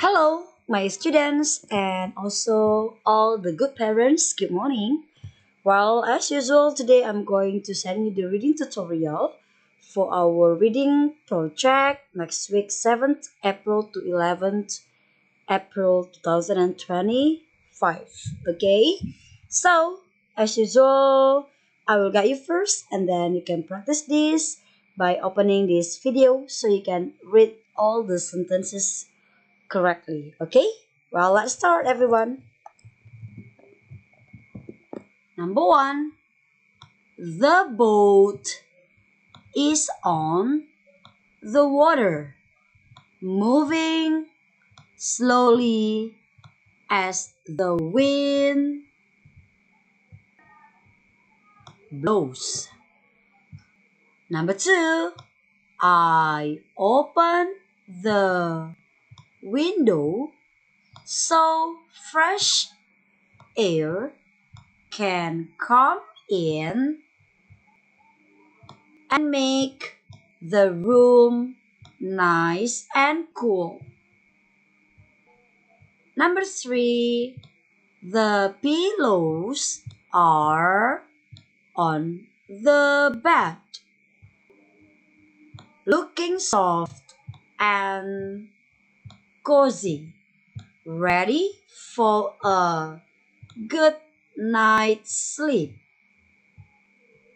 Hello, my students, and also all the good parents. Good morning. Well, as usual, today I'm going to send you the reading tutorial for our reading project next week, 7th April to 11th April 2025. Okay, so as usual, I will guide you first, and then you can practice this by opening this video so you can read all the sentences correctly. Okay? Well, let's start, everyone. Number one, the boat is on the water, moving slowly as the wind blows. Number two, I open the window so fresh air can come in and make the room nice and cool. Number three, the pillows are on the bed, looking soft and cozy, ready for a good night's sleep.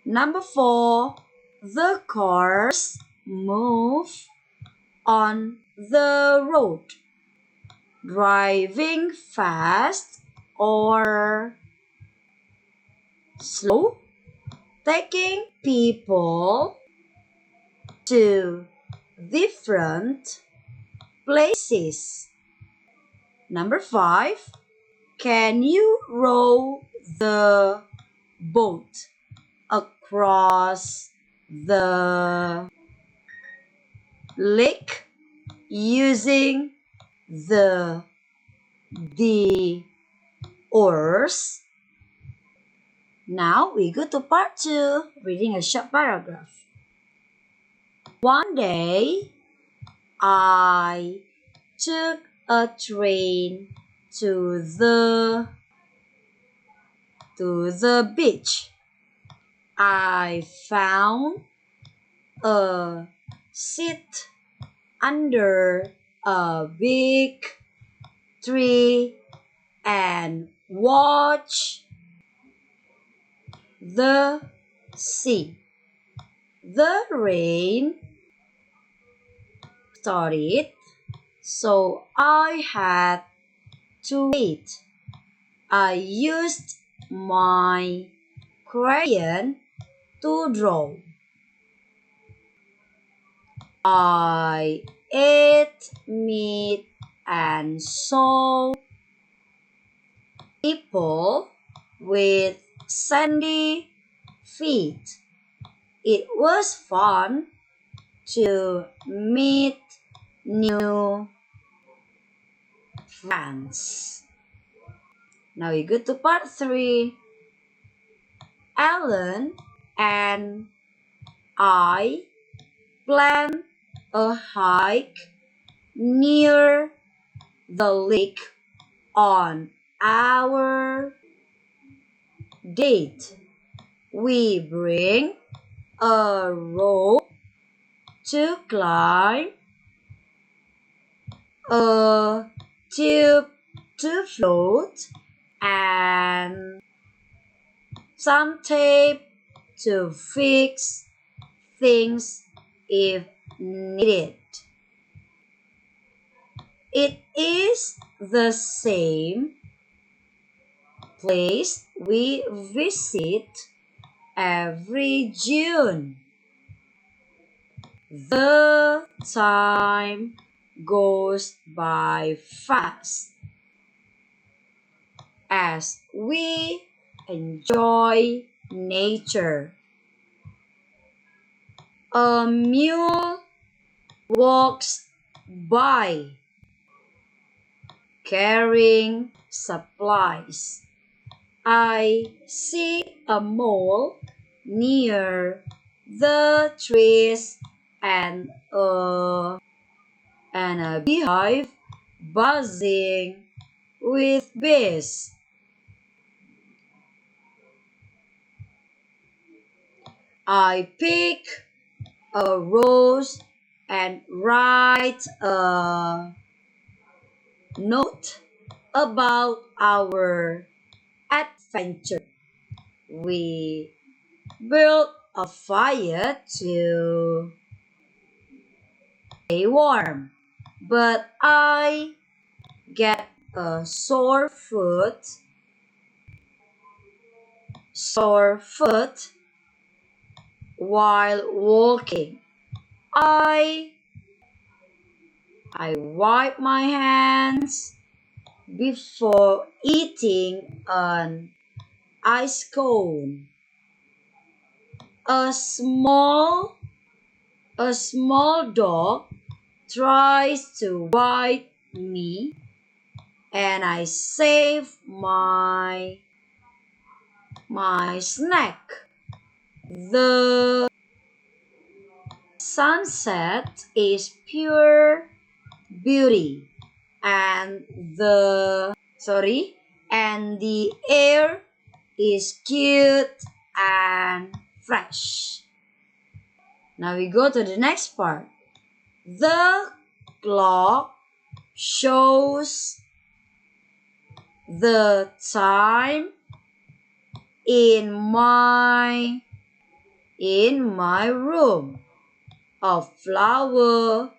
Number four, the cars move on the road, driving fast or slow, taking people to different places. Number five, can you row the boat across the lake using the oars? Now we go to part 2, reading a short paragraph. One day, I took a train to the beach. I found a seat under a big tree and watched the sea. The rain started, so I had to wait. I used my crayon to draw. I ate meat and saw people with sandy feet. It was fun to meet new friends. Now we go to part 3. Alan and I planned a hike near the lake on our date. We bring a rope to climb, a tube to float, and some tape to fix things if needed. It is the same place we visit every June. The time goes by fast as we enjoy nature. A mule walks by carrying supplies. I see a mole near the trees and a beehive buzzing with bees. I pick a rose and write a note about our adventure. We built a fire to stay warm, but I get a sore foot while walking. I I wipe my hands before eating an ice cone. A small a small dog tries to bite me and I save my snack. The sunset is pure beauty and the air is cute and fresh. Now we go to the next part. The clock shows the time in my room. A flower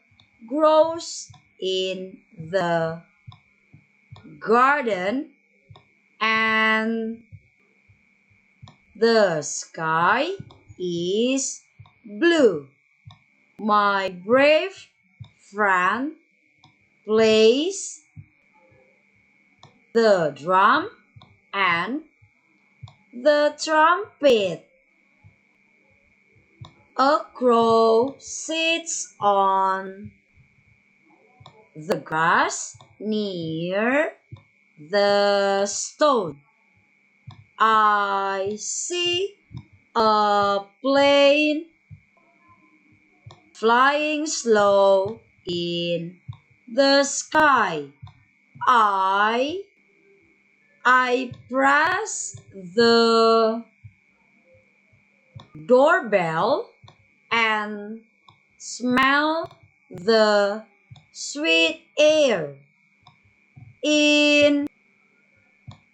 grows in the garden and the sky is blue. My brave friend plays the drum and the trumpet. A crow sits on the grass near the stone. I see a plane flying slow in the sky. I press the doorbell and smell the sweet air. In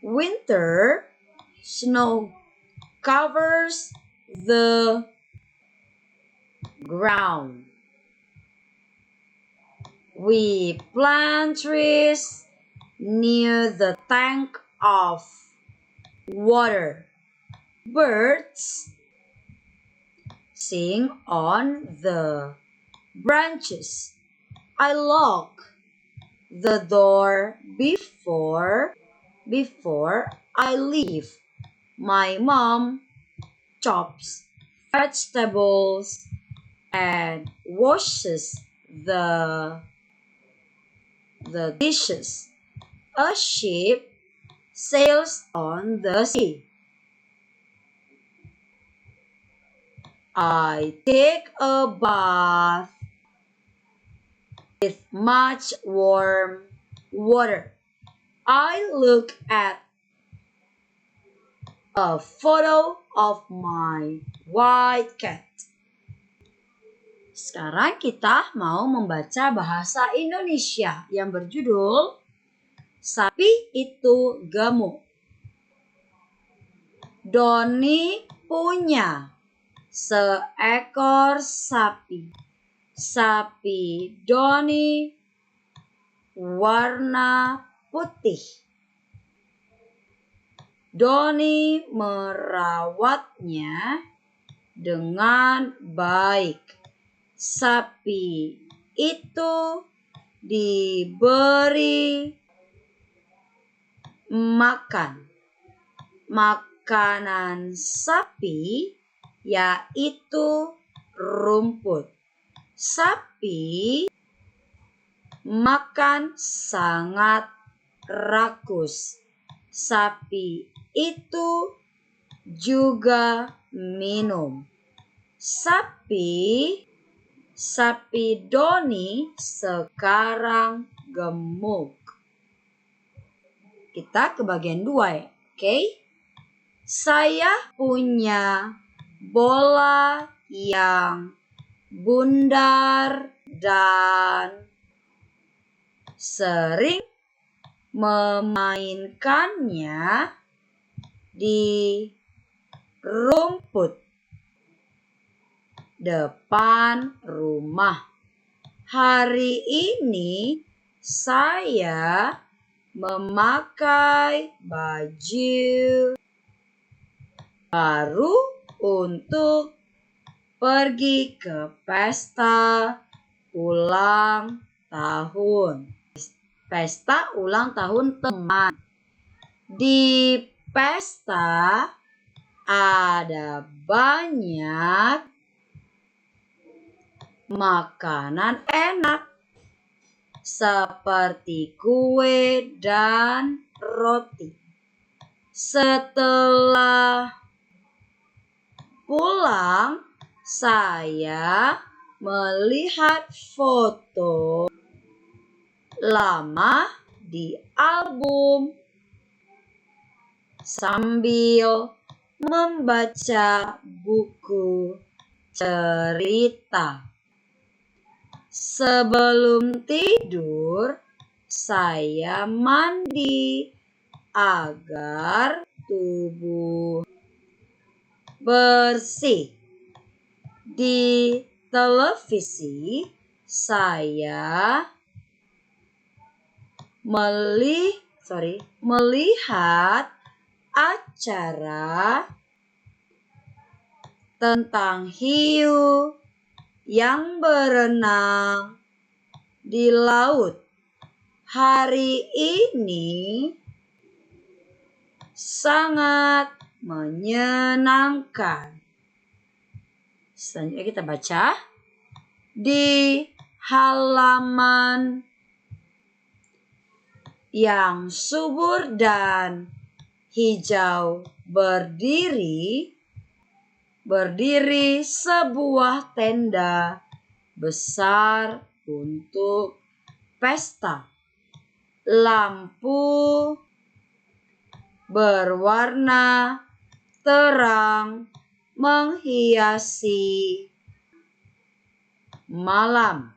winter, snow covers the ground. We plant trees near the tank of water. Birds sing on the branches. I lock the door before I leave. My mom chops vegetables and washes the dishes. A ship sails on the sea. I take a bath with much warm water. I look at a photo of my white cat. Sekarang kita mau membaca bahasa Indonesia yang berjudul Sapi Itu Gemuk. Doni punya seekor sapi. Sapi Doni warna putih. Doni merawatnya dengan baik. Sapi itu diberi makan. Makanan sapi yaitu rumput. Sapi makan sangat rakus. Sapi itu juga minum. Sapi Doni sekarang gemuk. Kita ke bagian 2 ya. Oke. Saya punya bola yang bundar dan sering memainkannya di rumput depan rumah. Hari ini saya memakai baju baru untuk pergi ke pesta ulang tahun. Pesta ulang tahun teman. Di pesta ada banyak makanan enak seperti kue dan roti. Setelah pulang, saya melihat foto lama di album sambil membaca buku cerita. Sebelum tidur, saya mandi agar tubuh bersih. Di televisi, saya melihat acara tentang hiu yang berenang di laut. Hari ini sangat menyenangkan. Selanjutnya kita baca di halaman yang subur dan hijau berdiri sebuah tenda besar untuk pesta. Lampu berwarna terang menghiasi malam.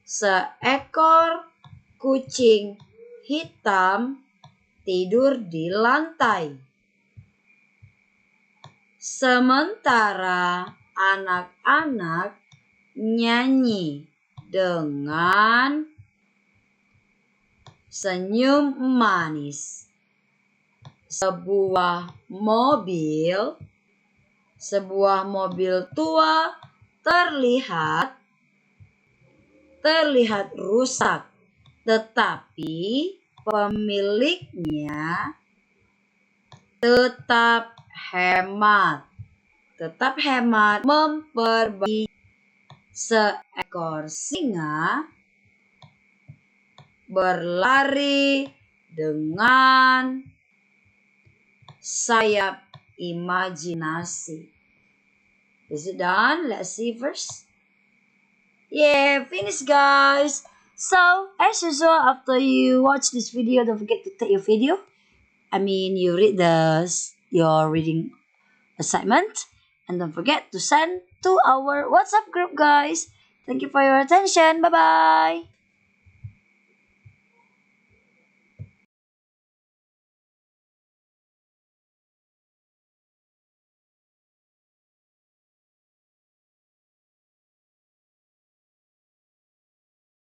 Seekor kucing hitam tidur di lantai. Sementara anak-anak nyanyi dengan senyum manis. Sebuah mobil tua terlihat rusak, tetapi pemiliknya tetap hemat memperbaiki. Seekor singa berlari dengan sayap imajinasi. Is it done? Let's see first. Yeah, finish guys. So, as usual, after you watch this video, don't forget to take your video. You read your reading assignment. And don't forget to send to our WhatsApp group, guys. Thank you for your attention. Bye-bye.